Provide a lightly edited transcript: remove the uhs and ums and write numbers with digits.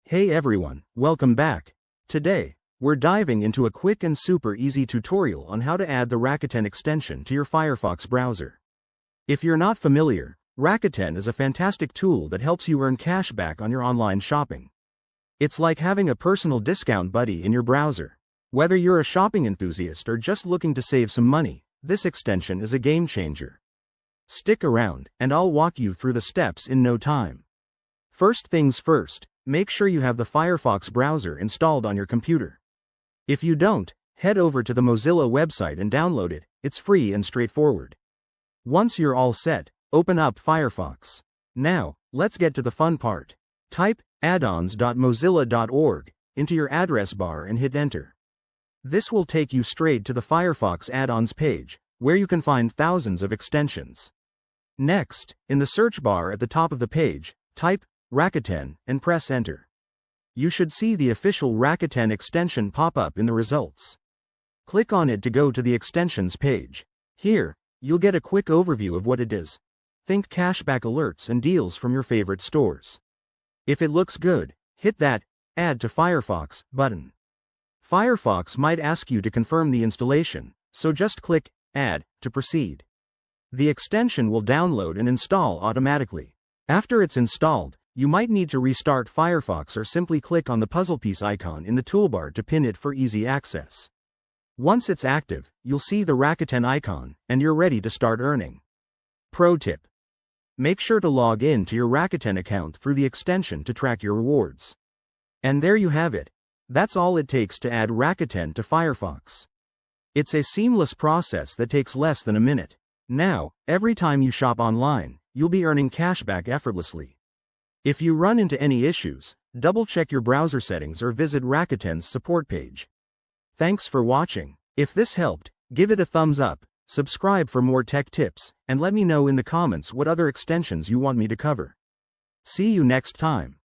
Hey everyone, welcome back. Today, we're diving into a quick and super easy tutorial on how to add the Rakuten extension to your Firefox browser. If you're not familiar, Rakuten is a fantastic tool that helps you earn cash back on your online shopping. It's like having a personal discount buddy in your browser. Whether you're a shopping enthusiast or just looking to save some money, this extension is a game changer. Stick around, and I'll walk you through the steps in no time. First things first, make sure you have the Firefox browser installed on your computer. If you don't, head over to the Mozilla website and download it. It's free and straightforward. Once you're all set, open up Firefox. Now, let's get to the fun part. Type addons.mozilla.org into your address bar and hit enter. This will take you straight to the Firefox add-ons page, where you can find thousands of extensions. Next, in the search bar at the top of the page, type Rakuten and press enter. You should see the official Rakuten extension pop up in the results. Click on it to go to the extensions page. Here, you'll get a quick overview of what it is. Think cashback alerts and deals from your favorite stores. If it looks good, hit that Add to Firefox button. Firefox might ask you to confirm the installation, so just click Add to proceed. The extension will download and install automatically. After it's installed, you might need to restart Firefox or simply click on the puzzle piece icon in the toolbar to pin it for easy access. Once it's active, you'll see the Rakuten icon, and you're ready to start earning. Pro tip: make sure to log in to your Rakuten account through the extension to track your rewards. And there you have it. That's all it takes to add Rakuten to Firefox. It's a seamless process that takes less than a minute. Now, every time you shop online, you'll be earning cashback effortlessly. If you run into any issues, double-check your browser settings or visit Rakuten's support page. Thanks for watching. If this helped, give it a thumbs up, subscribe for more tech tips, and let me know in the comments what other extensions you want me to cover. See you next time.